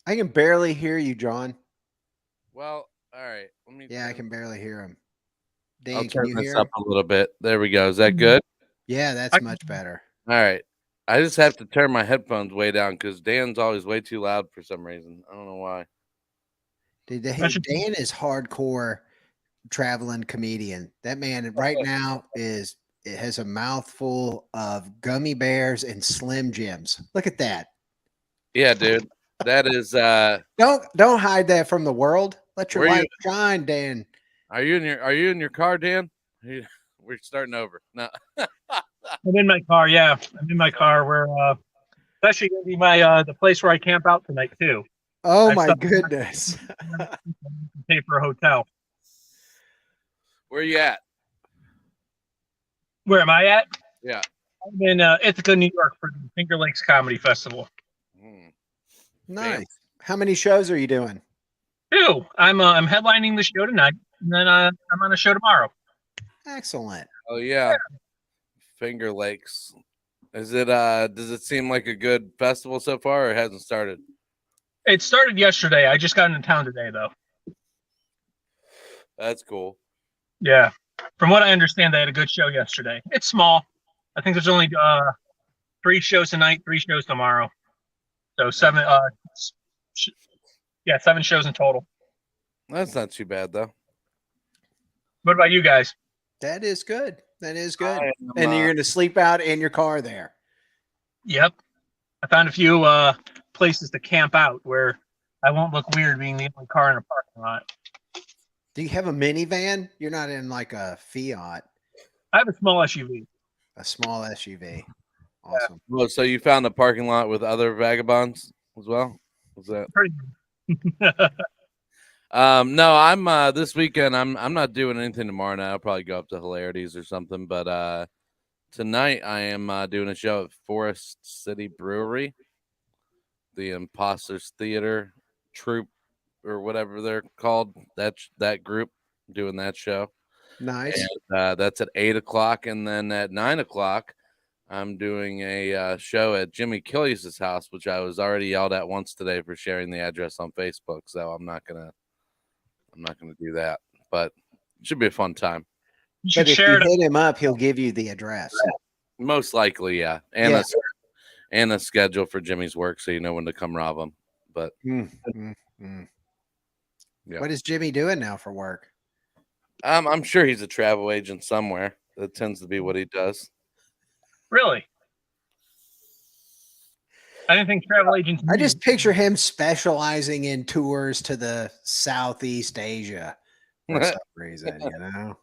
I can barely hear you, John. Well, all right. Let me Yeah, I turn. can barely hear him. I'll Dan, can turn you this hear up him? a little bit. There we go. Is that good? Yeah, I that's much better. All right. I just have to turn my headphones way down because Dan's always way too loud for some reason. I don't know why. should Dan is hardcore traveling comedian. That man right now is it has a mouthful of gummy bears and Slim Jims. Look at that. Yeah, dude. That is. Don't hide that from the world. Let your Where you? light shine, Dan. Are you in your car, Dan? We're starting over. No. I'm in my car. Yeah, I'm in my car. Where it's actually going to be my the place where I camp out tonight too. Oh I've my stopped goodness. to pay for a hotel. Where you at? Where am I at? Yeah. I'm in Ithaca, New York, for the Finger Lakes Comedy Festival. Hmm. Nice. How many shows are you doing? Two. I'm headlining the show tonight, and then I'm on a show tomorrow. Excellent. Oh yeah. Finger Lakes. Is it? Does it seem like a good festival so far, or it hasn't started? It started yesterday. I just got into town today, though. That's cool. Yeah. From what I understand, they had a good show yesterday. It's small. I think there's only 3 shows tonight, 3 shows tomorrow. So seven. Yeah, 7 shows in total. That's not too bad though. What about you guys? That is good. That is good. I And am, you're going to sleep out in your car there. Yep. I found a few places to camp out where I won't look weird being the only car in a parking lot. Do you have a minivan? You're not in like a Fiat, I have a small SUV. a small SUV. Awesome. well, so you found a parking lot with other vagabonds as well? Was that? Pretty. No, I'm this weekend. I'm not doing anything tomorrow night. I'll probably go up to Hilarities or something. But tonight I am doing a show at Forest City Brewery, the Imposters Theater troupe or whatever they're called. That group doing that show. Nice. And that's at 8 o'clock, and then at 9 o'clock, I'm doing a show at Jimmy Killius' house, which I was already yelled at once today for sharing the address on Facebook. So I'm not gonna do that, but it should be a fun time. You should But if share you it. hit him up, he'll give you the address. Most likely, yeah, Yeah. and a schedule for Jimmy's work, so you know when to come rob him. But Mm. yeah, What is Jimmy doing now for work? I'm sure he's a travel agent somewhere. That tends to be what he does. Really? I didn't think travel agents. I just picture him specializing in tours to the Southeast Asia for some reason, you know?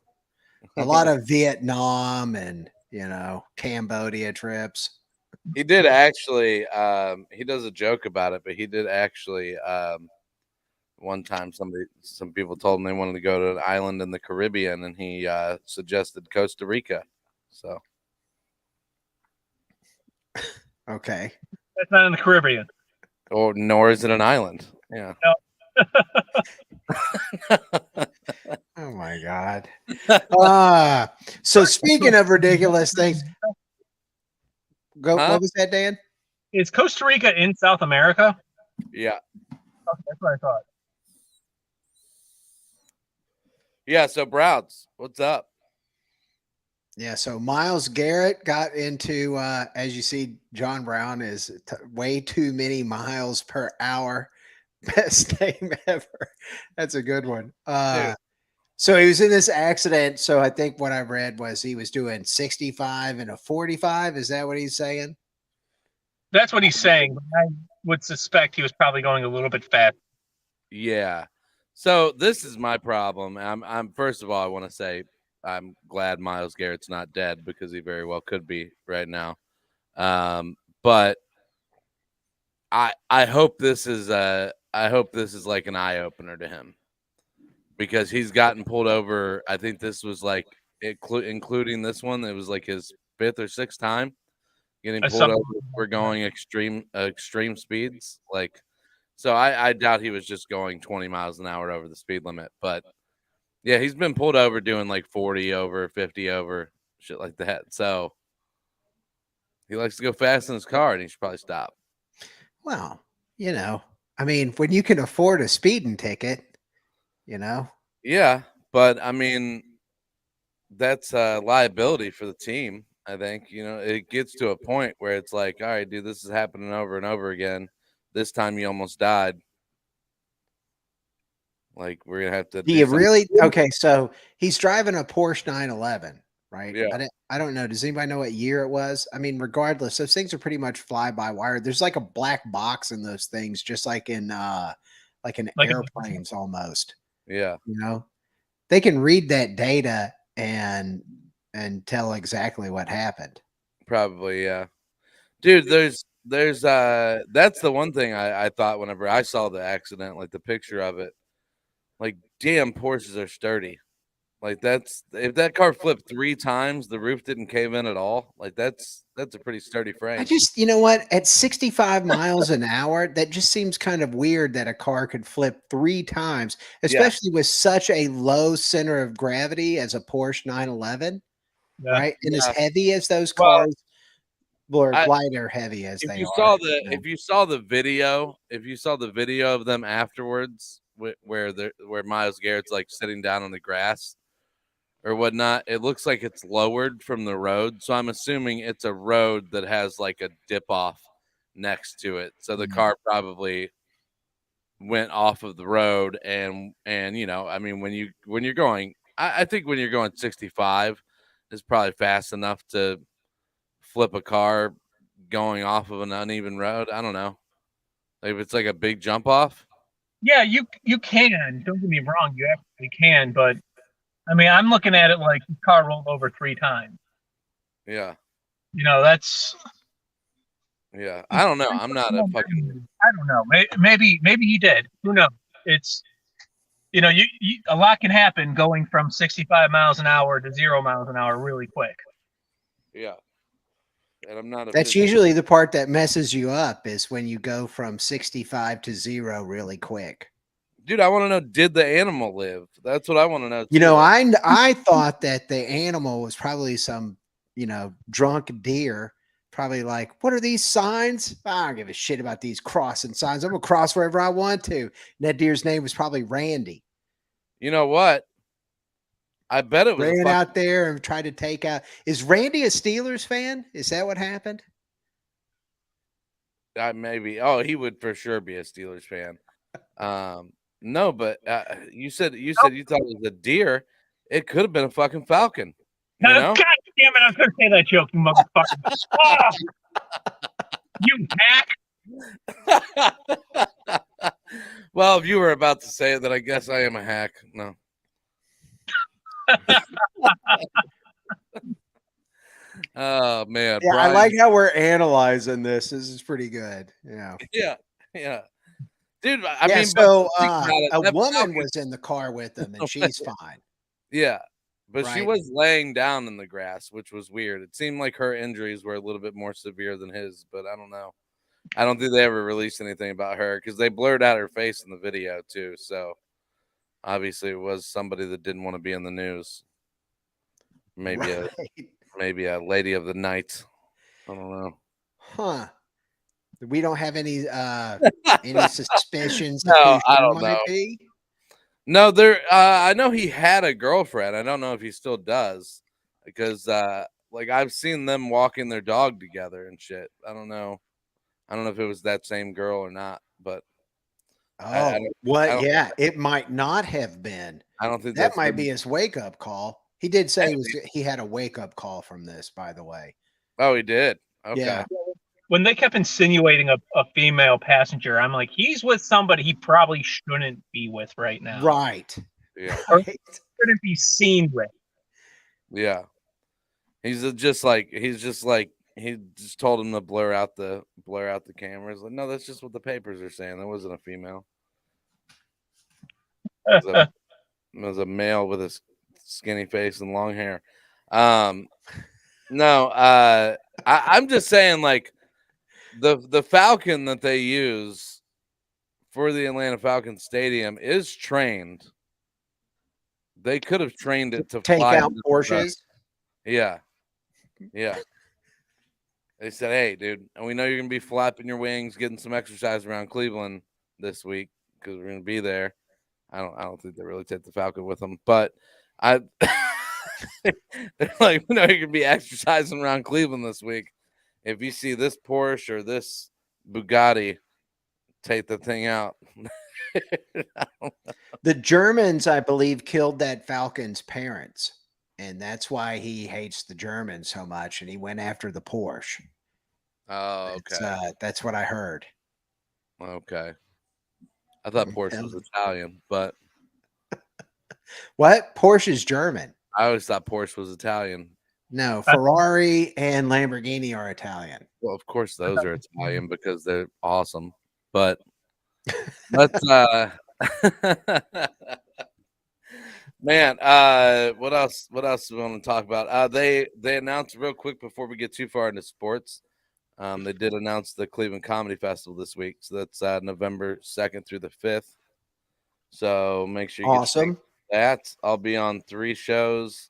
A lot of Vietnam and, Cambodia trips. He did actually. He does a joke about it, but he did actually. One time, some people told him they wanted to go to an island in the Caribbean, and he suggested Costa Rica. So, Okay. That's not in the Caribbean. or nor is it an island. Yeah. Oh my God. So speaking of ridiculous things, Huh? what was that, Dan? Is Costa Rica in South America? Yeah. Okay, that's what I thought. Yeah. So Browns, what's up? Yeah, so Miles Garrett got into, as you see, John Brown is way too many miles per hour. Best name ever. That's a good one. So he was in this accident. So I think what I read was he was doing 65 and a 45. Is that what he's saying? That's what he's saying. But I would suspect he was probably going a little bit fast. Yeah. So this is my problem. I'm first of all, I want to say I'm glad Miles Garrett's not dead because he very well could be right now. But I hope this is like an eye opener to him because he's gotten pulled over. I think this was like including this one. It was like his 5th or 6th time getting pulled over for going extreme speeds. Like, so I doubt he was just going 20 miles an hour over the speed limit. But yeah, he's been pulled over doing like 40 over, 50 over, shit like that. So he likes to go fast in his car, and he should probably stop. Well, I mean, when you can afford a speeding ticket, you know. Yeah, but I mean, that's a liability for the team. I think it gets to a point where it's like, all right, dude, this is happening over and over again. This time you almost died. Like we're gonna have to Do do you something. really? Okay, so he's driving a Porsche 911, right? Yeah. I don't know. Does anybody know what year it was? I mean, regardless, those things are pretty much fly by wire. There's like a black box in those things, just like in Like airplanes almost. Yeah, You know, they can read that data and tell exactly what happened. probably. Yeah, dude. There's that's the one thing I thought whenever I saw the accident, like the picture of it, like damn, Porsches are sturdy. Like that's if that car flipped 3 times, the roof didn't cave in at all. Like that's a pretty sturdy I frame. just, you know what? At 65 miles an hour, that just seems kind of weird that a car could flip 3 times, Yeah, especially with such a low center of gravity as a Porsche 911, yeah. right? And as yeah. heavy as those Well, cars, or I light or heavy as if they you are. saw the if you saw the video, if you saw the video of them afterwards, where Miles Garrett's like sitting down on the grass or whatnot, it looks like it's lowered from the road. So I'm assuming it's a road that has like a dip off next to it. So the Mhm. car probably went off of the road and I mean when you're going I think when you're going 65 is probably fast enough to flip a car going off of an uneven road. I don't know. Like if it's like a big jump off. Yeah, you can. Don't get me wrong, you absolutely can. But I mean, I'm looking at it like the car rolled over 3 times. Yeah. That's. Yeah. I don't know. I'm not a fucking I don't know. Maybe he did. Who knows? It's a lot can happen going from 65 miles an hour to 0 miles an hour really quick. yeah. And I'm not a That's physician. usually the part that messes you up is when you go from 65 to 0 really quick. Dude, I want to know, did the animal live? That's what I want to know. You too. know, I thought that the animal was probably some, drunk deer. Probably like, what are these signs? I don't give a shit about these crossing signs. I'm gonna cross wherever I want to. And that deer's name was probably Randy. You know what? I bet it was a Ran fucking, out there and tried to take out. Is Randy a Steelers fan? Is that what happened? maybe. Oh, he would for sure be a Steelers fan. No, but you said you thought it was a deer. It could have been a fucking falcon. You know? God damn it! I was going to say that joke, you motherfucker. You hack! Well, if you were about to say it, then I guess I am a hack. No. Oh man, Yeah, Brian. I like how we're analyzing this. This is pretty good. Yeah. Yeah. Dude, I mean, So but think about it, a that woman falcon- was in the car with them, and she's fine. yeah, but she Right. was laying down in the grass, which was weird. It seemed like her injuries were a little bit more severe than his, but I don't know. I don't think they ever released anything about her because they blurred out her face in the video too. So obviously, it was somebody that didn't want to be in the news. Maybe Right. a lady of the night. I don't know. Huh. We don't have any suspicions No, of who I she don't might know. be? No, there. I know he had a girlfriend. I don't know if he still does, because like I've seen them walking their dog together and shit. I don't know. I don't know if it was that same girl or not, but I Oh, don't. what? I don't. Yeah, it might not have been. I don't think That that's might the. be his wake up call. He did say Maybe. he had a wake up call from this, by the way. Oh, he did. Okay. Yeah. When they kept insinuating a female passenger, I'm like, he's with somebody he probably shouldn't be with right now. Right. Yeah. Or shouldn't be seen with. Yeah. He's just like he just told him to blur out the cameras. Like, no, that's just what the papers are saying. That wasn't a female. It was a male with a skinny face and long hair. No, I'm just saying, like the Falcon that they use for the Atlanta Falcons Stadium is trained. They could have trained it to Take fly out into the ground. Porsches. Yeah. They said, "Hey, dude, and we know you're gonna be flapping your wings, getting some exercise around Cleveland. this week because we're gonna be there. I don't think they really take the Falcon with them, but I they're like, you can be exercising around Cleveland this week. If you see this Porsche or this Bugatti, take the thing out. The Germans, I believe, killed that Falcon's parents, and that's why he hates the Germans so much, and he went after the Porsche. Oh, okay. That's what I heard. Okay. I thought Porsche was Italian, but what? Porsche is German. I always thought Porsche was Italian. No, Ferrari and Lamborghini are Italian. Well, of course those are Italian because they're awesome. But let's man, what else do we want to talk about? They announced real quick before we get too far into sports. They did announce the Cleveland Comedy Festival this week. So that's November 2nd through the 5th. So make sure you awesome. Get that. I'll be on 3 shows.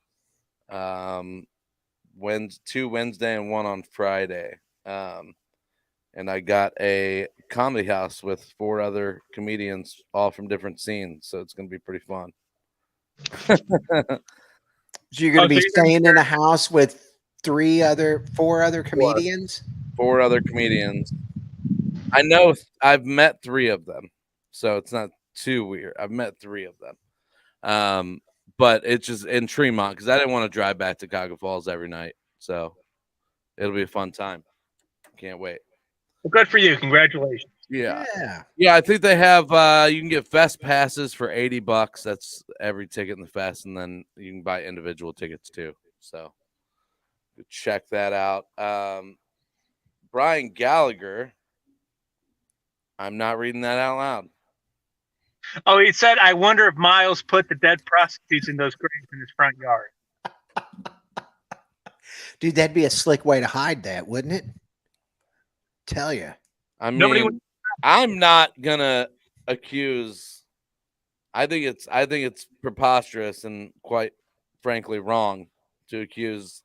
2 Wednesday and 1 on Friday. And I got a comedy house with 4 other comedians, all from different scenes. So it's going to be pretty fun. So you're going to be staying in a house with 4 other comedians? 4 other comedians. I know I've met 3 of them, so it's not too weird. I've met 3 of them. But it's just in Tremont because I didn't want to drive back to Cuyahoga Falls every night. So it'll be a fun time. Can't wait. Well, good for you. Congratulations. Yeah. I think they have you can get fest passes for $80. That's every ticket in the fest, and then you can buy individual tickets too. So check that out. Brian Gallagher. I'm not reading that out loud. Oh, he said, I wonder if Miles put the dead prostitutes in those graves in his front yard. Dude, that'd be a slick way to hide that, wouldn't it? Tell you. I mean, I'm not gonna accuse. I think it's preposterous and quite frankly wrong to accuse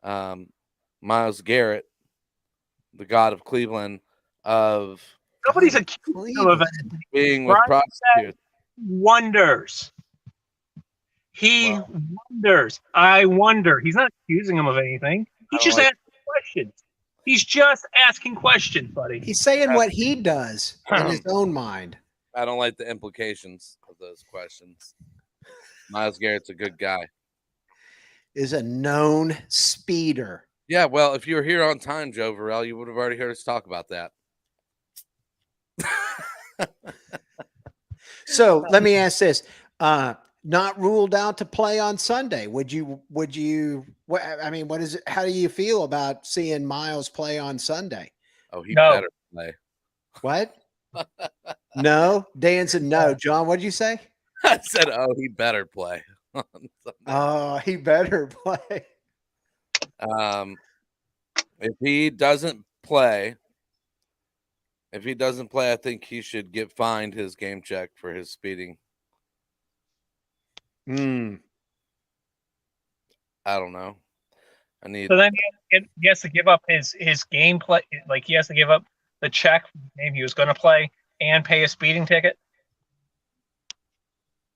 Myles Garrett, the God of Cleveland, of nobody's accused him of being with prostitutes. Wonders. He wonders. I wonder. He's not accusing him of anything. He's just asking questions. He's just asking questions, buddy. He's saying what he does in his own mind. I don't like the implications of those questions. Myles Garrett's a good guy. Is a known speeder. Yeah, well, if you were here on time, Joe Varell, you would have already heard us talk about that. So let me ask this. Not ruled out to play on Sunday. Would you, I mean, what is it? How do you feel about seeing Miles play on Sunday? Oh, he better play. What? No? Dan said no. John, what'd you say? I said, oh, he better play. Oh, he better play. If he doesn't play, I think he should get fined his game check for his speeding. I don't know. So then he has to give up his gameplay. Like he has to give up the check for the game he was going to play and pay a speeding ticket.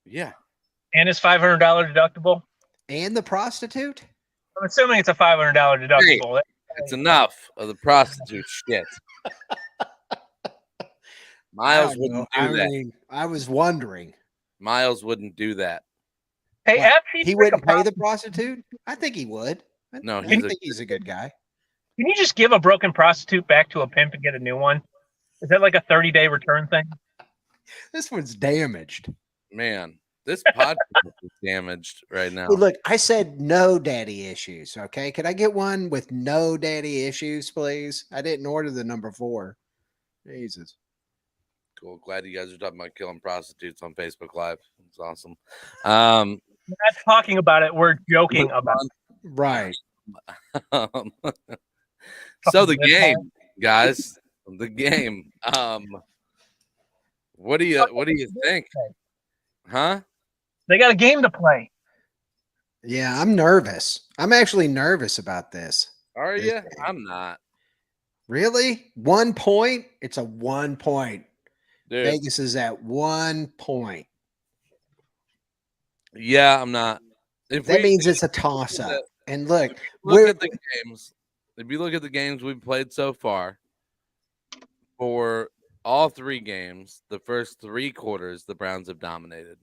Yeah. And his $500 deductible. And the prostitute. I'm assuming it's a $500 deductible. Hey, it's enough of the prostitute shit. Miles wouldn't do that. I was wondering. Miles wouldn't do that. Hey, he wouldn't pay the prostitute? I think he would. No, I think he's a good guy. Can you just give a broken prostitute back to a pimp and get a new one? Is that like a 30-day return thing? This one's damaged. Man, this podcast is damaged right now. Hey, look, I said no daddy issues. Okay. Could I get one with no daddy issues, please? I didn't order the number 4. Jesus. Cool. Glad you guys are talking about killing prostitutes on Facebook Live. It's awesome. We're not talking about it. We're joking about it. Right. So the game, guys. The game. What do you think? Huh? They got a game to play. Yeah, I'm nervous. I'm actually nervous about this. Are you? I'm not. Really? 1 point? It's a 1 point. Dude, Vegas is at 1 point. yeah, I'm not. If That we means it's a toss up. And look, look at the games, if you look at the games we've played so far, for all 3 games, the first 3 quarters, the Browns have dominated.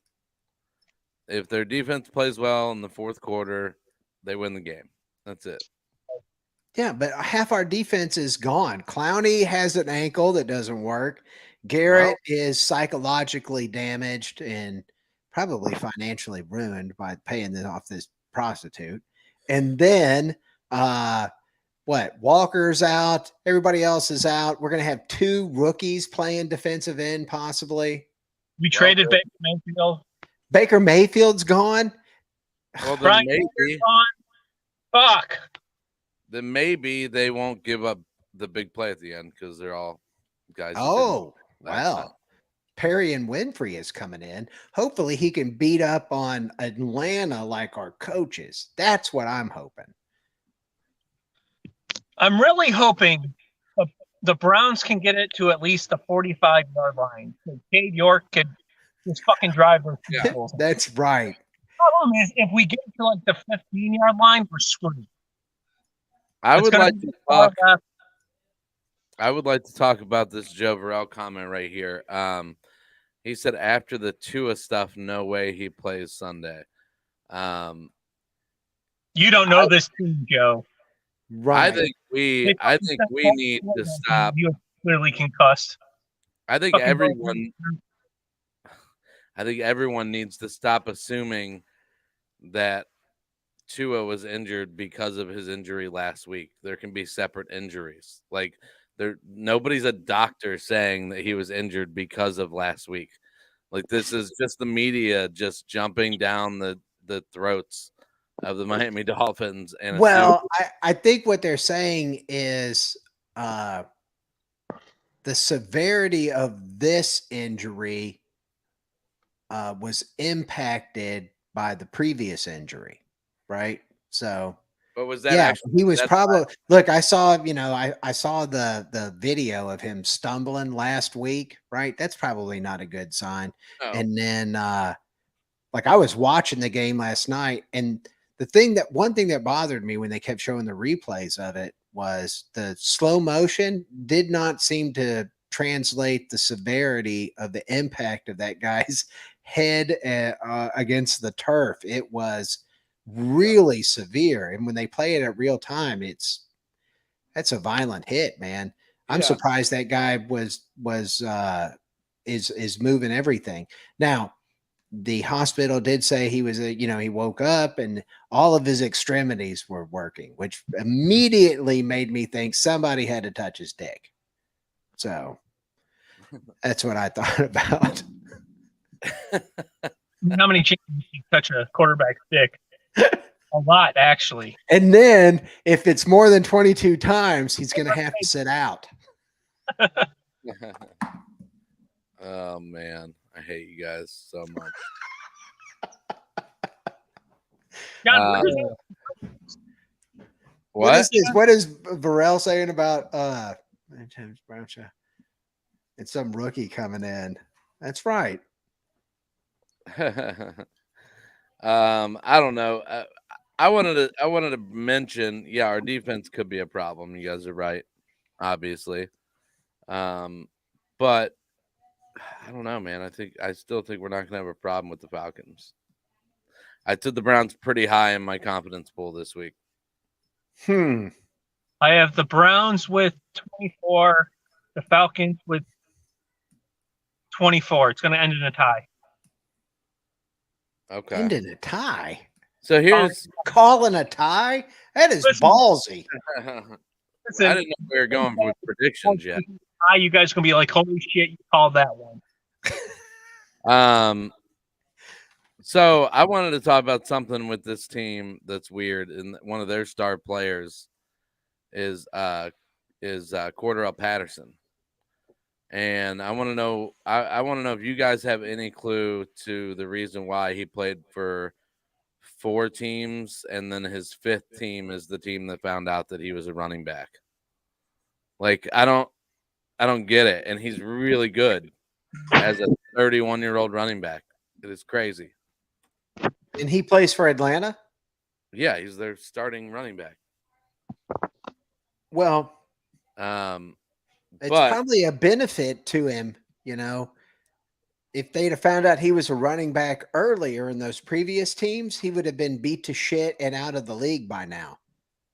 If their defense plays well in the fourth quarter, they win the game. That's it. yeah, but half our defense is gone. Clowney has an ankle that doesn't work. Garrett is psychologically damaged and probably financially ruined by paying off this prostitute. And then Walker's out, everybody else is out. We're gonna have 2 rookies playing defensive end, possibly. We traded Baker Mayfield. Baker Mayfield's gone. Well, then Brian maybe, Fuck. then maybe they won't give up the big play at the end because they're all guys. that didn't Oh, last time. well. Perry and Winfrey is coming in. Hopefully he can beat up on Atlanta like our coaches. That's what I'm hoping. I'm really hoping the Browns can get it to at least the 45-yard line. So Cade York could just fucking drive those people. That's right. Problem is, if we get to like the 15-yard line, we're screwed. I It's would gonna like be to far talk. left. I would like to talk about this Joe Varell comment right here. He said after the Tua stuff, no way he plays Sunday. You don't know this team, Joe. Right. I think we need to stop. You clearly concussed. I think everyone needs to stop assuming that Tua was injured because of his injury last week. There can be separate injuries. Like nobody's a doctor saying that he was injured because of last week. Like this is just the media just jumping down the throats of the Miami Dolphins. And well, I think what they're saying is the severity of this injury was impacted by the previous injury, right? So but was that yeah, actually, he was probably look, I saw, I saw the video of him stumbling last week, right? That's probably not a good sign. no. And then like I was watching the game last night, and one thing that bothered me when they kept showing the replays of it was the slow motion did not seem to translate the severity of the impact of that guy's head against the turf. It was really severe, and when they play it at real time, that's a violent hit, man. I'm surprised that guy is moving everything. Now, the hospital did say he was he woke up and all of his extremities were working, which immediately made me think somebody had to touch his dick. So that's what I thought about. How many chances you touch a quarterback's dick? A lot, actually. And then if it's more than 22 times, he's going to have to sit out. Oh man, I hate you guys so much. What is this? What is Varell saying about James Brown? It's some rookie coming in. That's right. I don't know. I wanted to mention, yeah, our defense could be a problem. You guys are right, obviously. But I don't know, man. I still think we're not gonna have a problem with the Falcons. I took the Browns pretty high in my confidence pool this week. I have the Browns with 24, the Falcons with 24. It's going to end in a tie. Okay. End in a tie. So here's calling a tie. That is ballsy. Listen, I didn't know we were going with predictions yet. You guys are going to be like, holy shit, you called that one. So I wanted to talk about something with this team that's weird, and one of their star players is Cordarrelle Patterson, and I want to know. I want to know if you guys have any clue to the reason why he played for 4 teams, and then his 5th team is the team that found out that he was a running back. Like I don't get it, and he's really good. as a 31-year-old running back. It is crazy. And he plays for Atlanta? Yeah, he's their starting running back. Well, But probably a benefit to him, If they'd have found out he was a running back earlier in those previous teams, he would have been beat to shit and out of the league by now.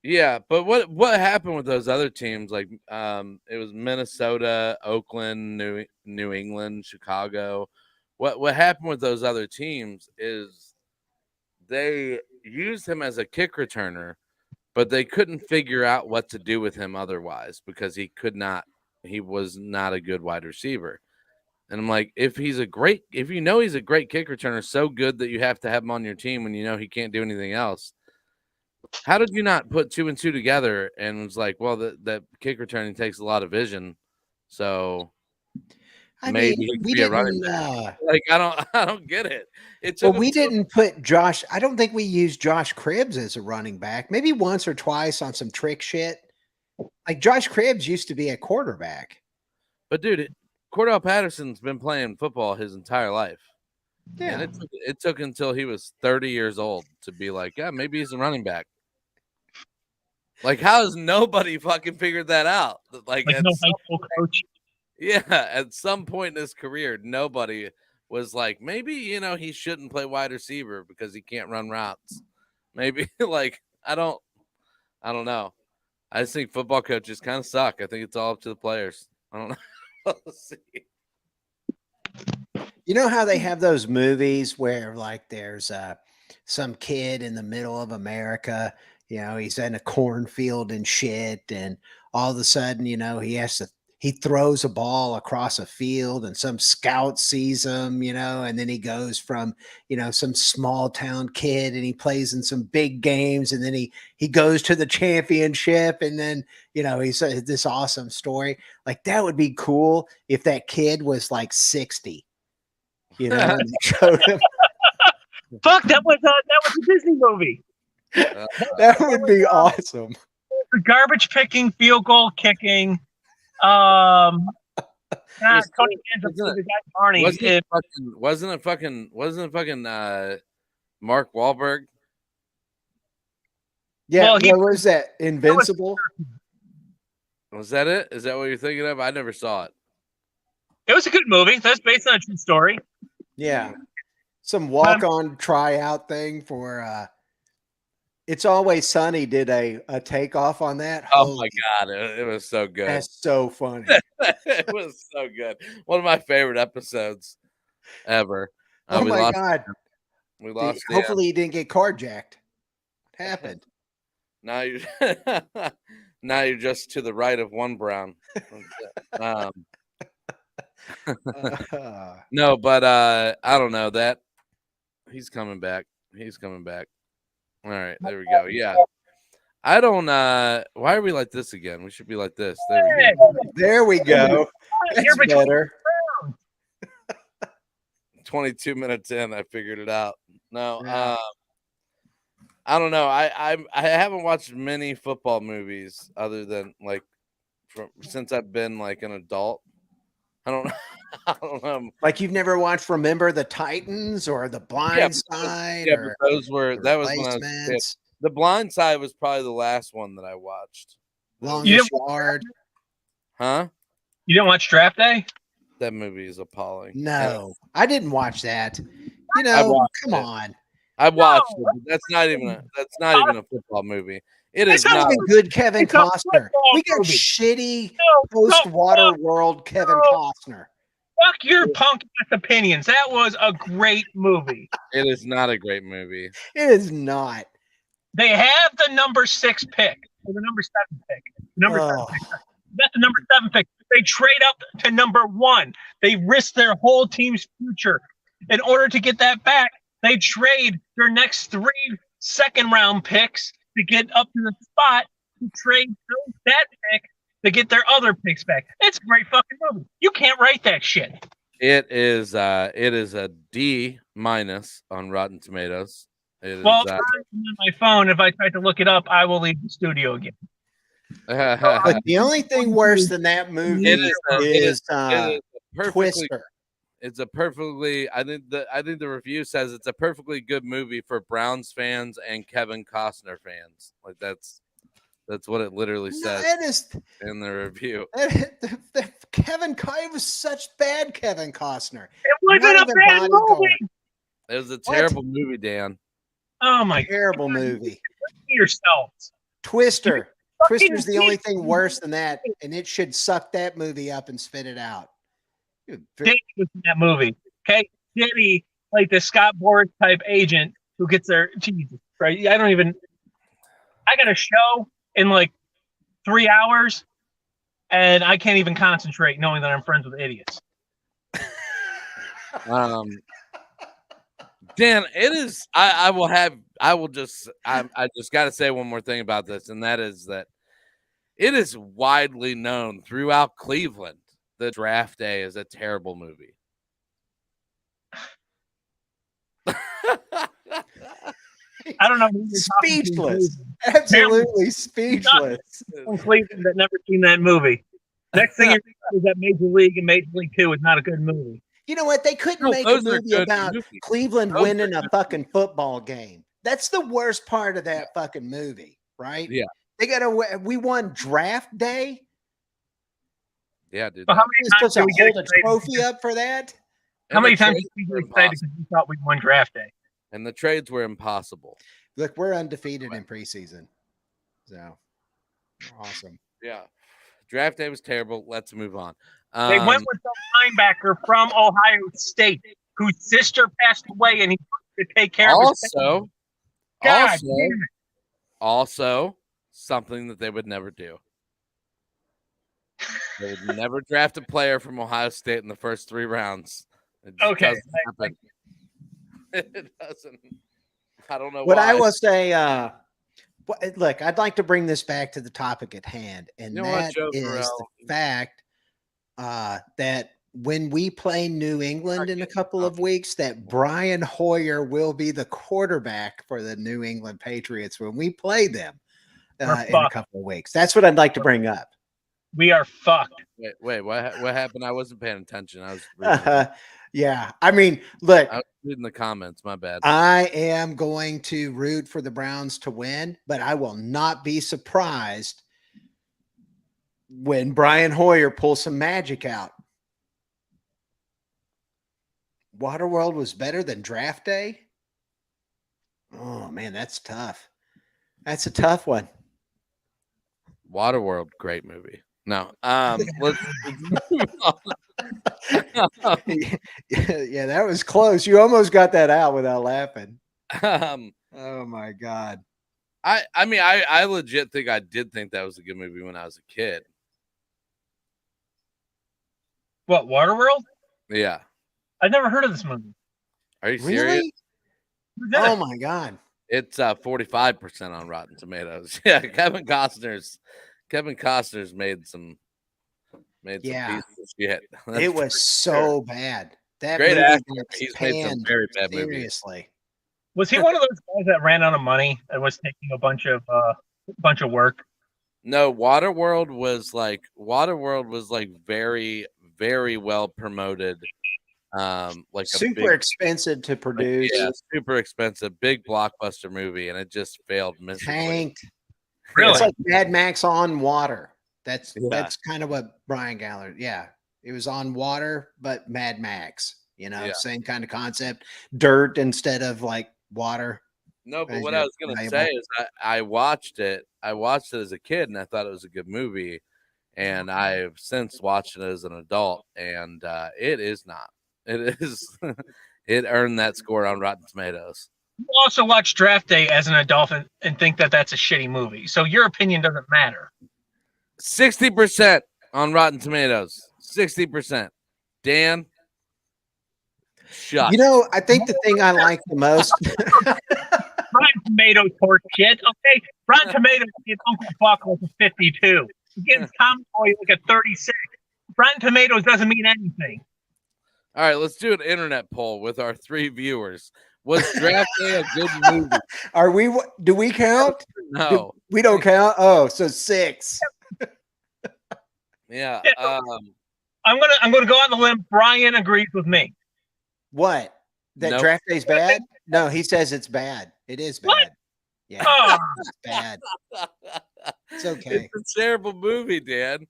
yeah, but what happened with those other teams? Like, it was Minnesota, Oakland, New England, Chicago. What happened with those other teams is they used him as a kick returner, but they couldn't figure out what to do with him otherwise because he was not a good wide receiver. And I'm like, if he's a great kick returner, so good that you have to have him on your team when you know he can't do anything else. How did you not put 2 and 2 together and was like, well, that kick returning takes a lot of vision, so maybe he could be a running back. Like, I don't get it. We didn't put Josh. I don't think we used Josh Cribbs as a running back. Maybe once or twice on some trick shit. Like Josh Cribbs used to be a quarterback. But dude, Cordell Patterson's been playing football his entire life. Yeah, and it took until he was 30 years old to be like, yeah, maybe he's a running back. Like, how has nobody fucking figured that out? Like no high school coach. Yeah, at some point in his career, nobody was like, maybe, he shouldn't play wide receiver because he can't run routes. Maybe, like, I don't know. I just think football coaches kind of suck. I think it's all up to the players. I don't know. Let's see. You know how they have those movies where like there's some kid in the middle of America, he's in a cornfield and shit, and all of a sudden, he throws a ball across a field and some scout sees him, and then he goes from, some small town kid and he plays in some big games, and then he goes to the championship, and then, he's this awesome story. Like, that would be cool if that kid was like 60, and they showed him. Fuck, that was a Disney movie. That would be awesome. The garbage picking, field goal kicking. Tony Danza, the guy Barney. Wasn't it fucking Mark Wahlberg? Yeah, what was that? Invincible? Was that it? Is that what you're thinking of? I never saw it. It was a good movie. That's based on a true story. Yeah. Some walk-on tryout thing for It's Always Sunny did a takeoff on that. Oh my God. It was so good. That's so funny. It was so good. One of my favorite episodes ever. Oh my God. We lost. Hopefully he didn't get carjacked. What happened? Now you're just to the right of one Brown. No, but I don't know that he's coming back. All right, there we go. Yeah. I don't why are we like this again? We should be like this. There we go. That's better. 22 minutes in, I figured it out. No, I don't know. I haven't watched many football movies other than like since I've been like an adult. I don't know. Like, you've never watched Remember the Titans or The Blind Side? Yeah, but that was when I was a kid. The Blind Side was probably the last one that I watched. Longest Yard. Huh? You didn't watch Draft Day? That movie is appalling. No, I didn't watch that. Come on. I watched it. But that's not even a football movie. It is not even good. Kevin Costner. We got shitty post-Water World Kevin Costner. Fuck your punk ass opinions. That was a great movie. It is not a great movie. It is not. They have the number 6 pick or the number 7 pick. That's the number 7 pick. They trade up to number 1. They risk their whole team's future in order to get that back. They trade their next 3 second-round picks to get up to the spot to trade that pick to get their other picks back. It's a great fucking movie. You can't write that shit. It is a D- on Rotten Tomatoes. It's on my phone. If I try to look it up, I will leave the studio again. The only thing worse than that movie is Twister. It's a perfectly. I think the review says it's a perfectly good movie for Browns fans and Kevin Costner fans. Like that's what it literally No, says it is in the review. It was such bad Kevin Costner. It wasn't Not a even bad bodyguard. movie. It was a What? terrible movie, Dan. Oh my Terrible movie. yourselves. Twister. fucking Twister's the only idiot. thing worse than that, and it should suck that movie up and spit it out. Dude, Danny was in that movie. Okay, Danny, like the Scott Boris type agent who gets their Jesus Christ. I got a show in like 3 hours, and I can't even concentrate knowing that I'm friends with idiots. Dan, it is. I just got to say one more thing about this, and that is that it is widely known throughout Cleveland that Draft Day is a terrible movie. I don't know. Who you're talking to, Speechless. Absolutely speechless. in Cleveland that never seen that movie. Next thing you're is that Major League and Major League 2 is not a good movie. You know what? They couldn't No, make a those are movie good about movies. Cleveland Those are winning a good fucking football game. That's the worst part of that fucking movie, right? Yeah. They we won Draft Day. Yeah, dude. But how We're many supposed times to did we get hold a excited? trophy up for that. How many times trades did we were get excited impossible. because we thought we won Draft Day? And the trades were impossible. Look, we're undefeated in preseason. So awesome. Yeah. Draft Day was terrible. Let's move on. They went with some linebacker from Ohio State whose sister passed away, and he wanted to take care of his family. God damn it. Also, something that they would never do. They would never draft a player from Ohio State in the first 3 rounds. It just Okay. doesn't happen. It doesn't. I don't know What why. I will say, look, I'd like to bring this back to the topic at hand, and You know what, that Joe is Burrow? the fact that when we play New England in a couple of weeks, that Brian Hoyer will be the quarterback for the New England Patriots when we play them in a fucked. couple of weeks. That's what I'd like to bring up. We are fucked. Wait, what happened? I wasn't paying attention. I was reading, Yeah, I mean, look, I was reading the comments. My bad. I am going to root for the Browns to win, but I will not be surprised when Brian Hoyer pulls some magic out. Waterworld was better than Draft Day? Oh, man, that's tough. That's a tough one. Waterworld, great movie. No, let's move on. Yeah, that was close. You almost got that out without laughing. Um, Oh, my God. I mean, I legit think I did think that was a good movie when I was a kid. What, Waterworld? Yeah. I've never heard of this movie. Are you serious? Really? Who's in Oh, it? my God. It's 45% on Rotten Tomatoes. Yeah, Kevin Costner's made some Yeah. pieces of shit. That's It for was so bad. That Great movie actor, gets but he's made some panned very bad movies. seriously. Was he one of those guys that ran out of money and was taking a bunch of work? No, Waterworld was like very, very well promoted. Like Super a big, expensive to produce. yeah, super expensive, big blockbuster movie, and it just failed miserably. Tanked. Really? It's like Mad Max on water. That's Yeah. kind of what Brian Gallagher. Yeah, it was on water, but Mad Max. You know, Yeah. same kind of concept. Dirt instead of like water. No, but As what your I was gonna valuable- say is I watched it. I watched it as a kid, and I thought it was a good movie. And I've since watched it as an adult, and it is not. It is. It earned that score on Rotten Tomatoes. You also watch Draft Day as an adult and think that that's a shitty movie. So your opinion doesn't matter. 60% on Rotten Tomatoes. 60%. Dan, shut. You know, I think the thing I like the most. Rotten Tomatoes horse shit. Okay, Rotten Tomatoes gives Uncle Buck like a 52. He gives Tom Boy like a 36. Rotten Tomatoes doesn't mean anything. All right, let's do an internet poll with our 3 viewers. Was Draft Day a good movie? Are we? Do we count? No. We don't count. Oh, so 6. Yeah. I'm gonna go on the limb. Brian agrees with me. What? That Nope. draft day's bad? No, he says it's bad. It is What? bad. Yeah, Oh, it's bad. It's okay. It's a terrible movie, Dan.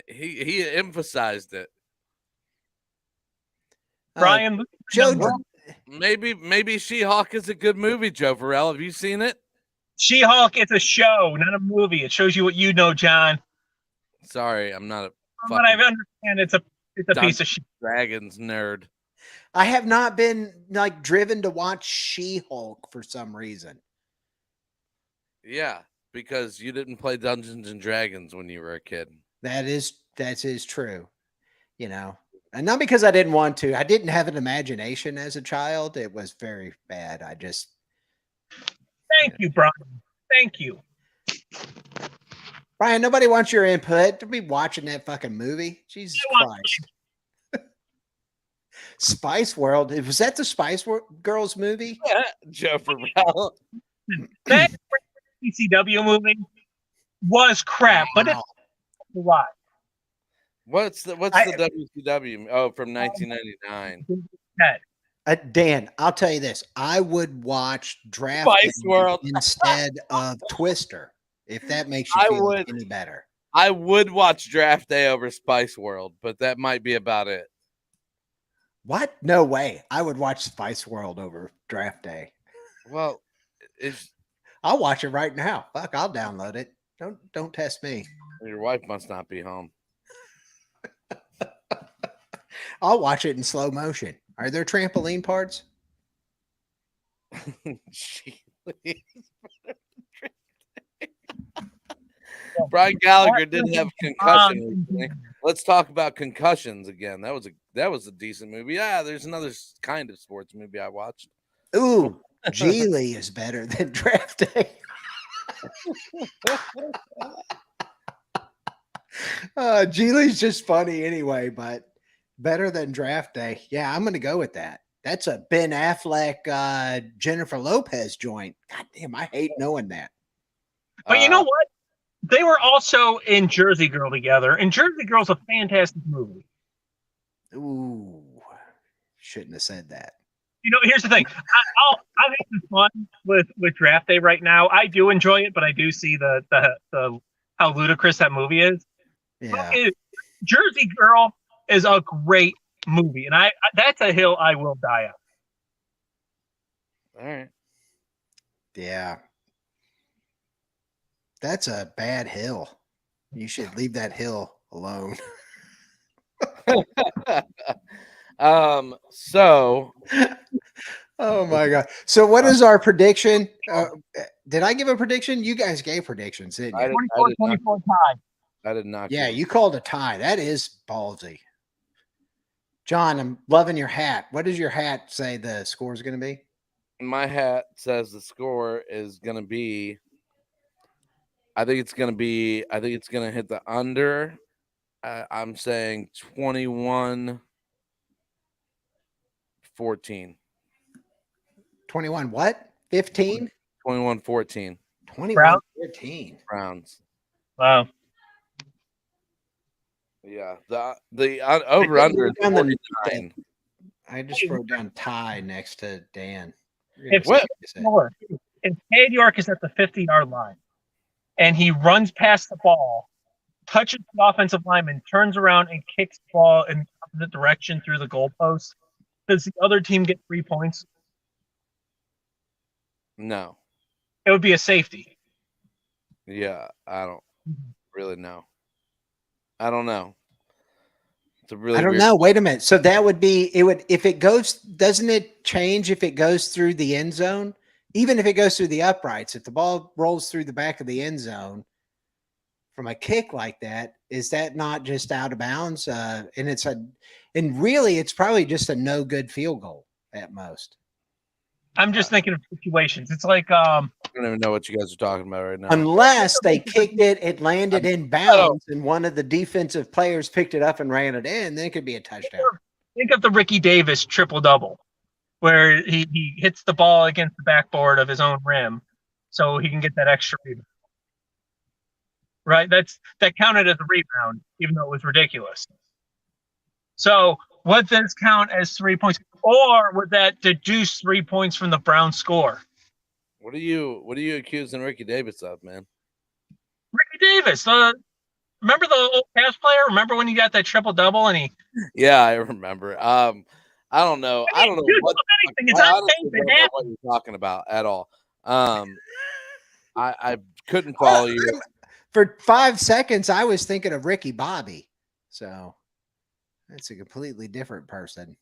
He emphasized it. Brian, Joe, Maybe She-Hulk is a good movie, Joe Farrell. Have you seen it? She-Hulk is a show, not a movie. It shows you what you know, John. Sorry, I'm not a From what I fucking understand, it's a piece of shit. Dragons nerd. I have not been like driven to watch She-Hulk for some reason. Yeah, because you didn't play Dungeons and Dragons when you were a kid. That is true. You know, and not because I didn't want to. I didn't have an imagination as a child. It was very bad. I just. Thank you, Brian. Thank you. Brian, nobody wants your input. To be watching that fucking movie. Jesus Christ. Spice World. Was that the Spice Girls movie? Yeah, Joe Farrell. That ECW movie was crap, but it's a lot. What's the WCW? Oh, from 1999. Dan, I'll tell you this. I would watch Draft Spice Day World. instead of Twister, if that makes you I feel would. any better. I would watch Draft Day over Spice World, but that might be about it. What? No way. I would watch Spice World over Draft Day. Well, it's I'll watch it right now. Fuck, I'll download it. Don't test me. your wife must not be home. I'll watch it in slow motion. Are there trampoline parts? Brian Gallagher didn't have a concussion recently. Let's talk about concussions again. That was a decent movie. Yeah, there's another kind of sports movie I watched. Ooh, Geely is better than Draft Day. Geely's just funny anyway, but better than Draft Day. Yeah, I'm going to go with that. That's a Ben Affleck, Jennifer Lopez joint. God damn, I hate knowing that. But you know what? They were also in Jersey Girl together, and Jersey Girl's a fantastic movie. Ooh, shouldn't have said that. You know, here's the thing. I'm having fun with Draft Day right now. I do enjoy it, but I do see the how ludicrous that movie is. Yeah. Jersey Girl is a great movie, and I that's a hill I will die on. All right. Yeah. That's a bad hill. You should leave that hill alone. So Oh my god. So what is our prediction? Did I give a prediction? You guys gave predictions, didn't you? 24 tie. I did not. Yeah, you called a tie. That is ballsy. John, I'm loving your hat. What does your hat say the score is going to be? My hat says the score is going to be. I think it's going to hit the under. I'm saying 21-14. 21 what? 15? 21-14. 21-14. Browns. Wow. Yeah. The over under is 49. I just wrote down tie next to Dan. If What? If Ted York is at the 50-yard line and he runs past the ball, touches the offensive lineman, turns around and kicks the ball in the opposite direction through the goalpost, does the other team get 3 points? No. It would be a safety. Yeah, I don't really know. I don't know. It's a really I don't weird- know. Wait a minute. So that would be it would if it goes, doesn't it change if it goes through the end zone? Even if it goes through the uprights, if the ball rolls through the back of the end zone from a kick like that, is that not just out of bounds? And really it's probably just a no good field goal at most. I'm just thinking of situations. It's like I don't even know what you guys are talking about right now. Unless they kicked it, it landed in bounds, and one of the defensive players picked it up and ran it in, then it could be a touchdown. think of the Ricky Davis triple double, where he hits the ball against the backboard of his own rim, so he can get that extra rebound. right? That counted as a rebound, even though it was ridiculous. So would this count as 3 points, or would that deduce 3 points from the Browns score? What are you accusing Ricky Davis of, man? Ricky Davis, remember the old Cavs player? Remember when he got that triple double and he? Yeah, I remember. I don't know. I don't know what. Anything. It's I on honestly tape. don't It know happened. what you're talking about at all. I couldn't follow you. For 5 seconds, I was thinking of Ricky Bobby. So that's a completely different person.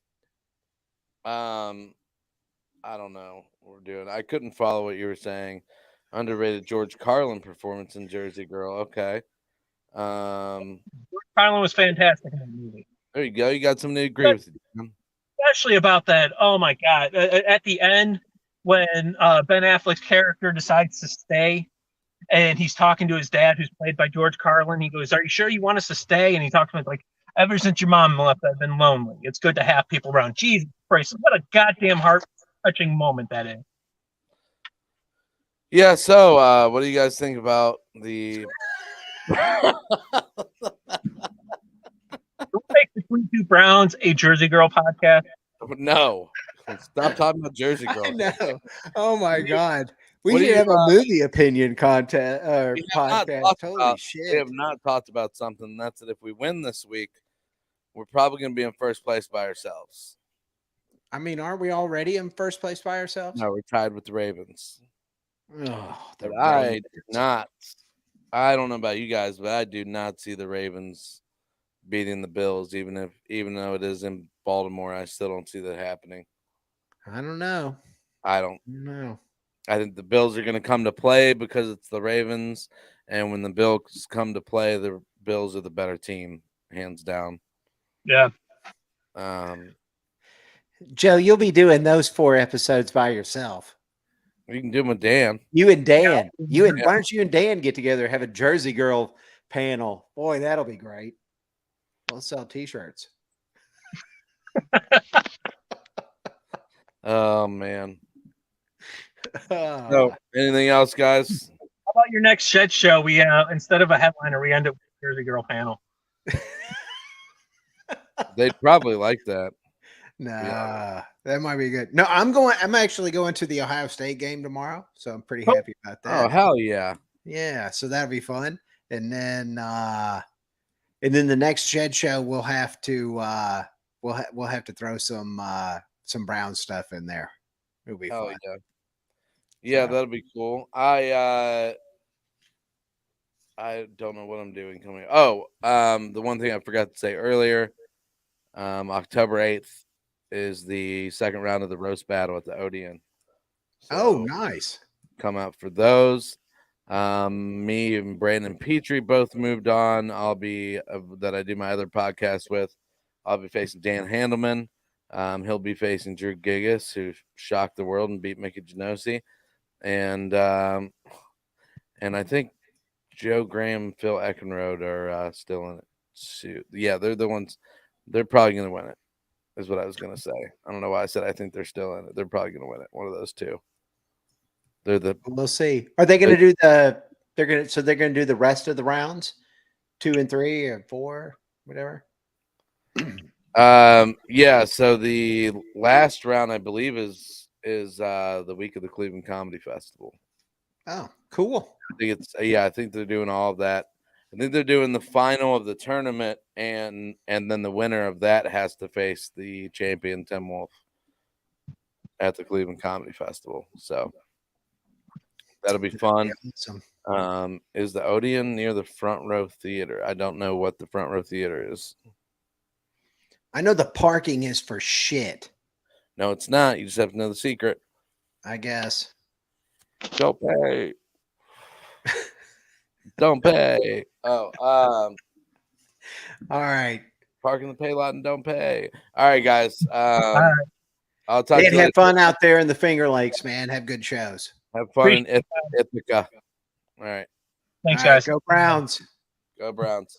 I don't know what we're doing. I couldn't follow what you were saying. Underrated George Carlin performance in Jersey Girl. Okay. Carlin was fantastic in that movie. There you go. You got something to agree with. Especially about that. Oh my God! At the end, when Ben Affleck's character decides to stay, and he's talking to his dad, who's played by George Carlin. He goes, "Are you sure you want us to stay?" And he talks to him like, "Ever since your mom left, I've been lonely. It's good to have people around." Jesus Christ! What a goddamn heart-touching moment that is. Yeah. So, what do you guys think about the? Don't make the 22 Browns a Jersey Girl podcast. No, stop talking about Jersey Girl. I know. Oh my God. We What do should you, have a movie opinion content or We have not podcast. talked Holy about- We shit. have not talked about something. That's that if we win this week, we're probably going to be in first place by ourselves. I mean, aren't we already in first place by ourselves? No, we're tied with the Ravens. Oh, the But I Ravens. do not. I don't know about you guys, but I do not see the Ravens beating the Bills, even though it is in Baltimore. I still don't see that happening. I don't know. I don't. No. I think the Bills are going to come to play because it's the Ravens, and when the Bills come to play, the Bills are the better team, hands down. Yeah. Joe, you'll be doing those 4 episodes by yourself. You can do them with Dan. You and Dan. Yeah. Why don't you and Dan get together, have a Jersey Girl panel? Boy, that'll be great. We'll sell t-shirts. Oh man. Oh, So, anything else, guys? How about your next shed show? We instead of a headliner, we end up with a Jersey Girl panel. They'd probably like that. nah, that might be good. No, I'm actually going to the Ohio State game tomorrow, so I'm pretty happy about that. Oh hell yeah! Yeah, so that'll be fun. And then the next shed show we'll have to we'll have to throw some Brown stuff in there. It'll be Hell fun. yeah! Yeah, So- that'll be cool. I don't know what I'm doing coming. Oh, the one thing I forgot to say earlier, October 8th is the second round of the roast battle at the Odeon. Oh, So nice. come out for those. Me and Brandon Petrie both moved on. I'll be that I do my other podcast with. I'll be facing Dan Handelman. He'll be facing Drew Gigas, who shocked the world and beat Mickey Genosi. And I think Joe Graham, Phil Eckenrode are still in it. Shoot. Yeah, they're the ones. They're probably going to win it, is what I was going to say. I don't know why I said I think they're still in it. They're probably going to win it. One of those two. We'll see. Are they going to do they're going to do the rest of the rounds, 2 and 3 or 4, whatever? Yeah, so the last round I believe is the week of the Cleveland Comedy Festival. Oh, cool. I think I think they're doing all of that. I think they're doing the final of the tournament, and then the winner of that has to face the champion Tim Wolf at the Cleveland Comedy Festival. So that'll be fun. Awesome. Is the Odeon near the Front Row Theater? I don't know what the Front Row Theater is. I know the parking is for shit, No, it's not. You just have to know the secret. I guess. Don't pay. Don't pay. Oh, All right. park in the pay lot and don't pay. All right, guys. right. I'll talk to And you have later. fun out there in the Finger Lakes, man. Have good shows. Have fun in Ithaca. All right. Thanks, All right, guys. go Browns. Go Browns.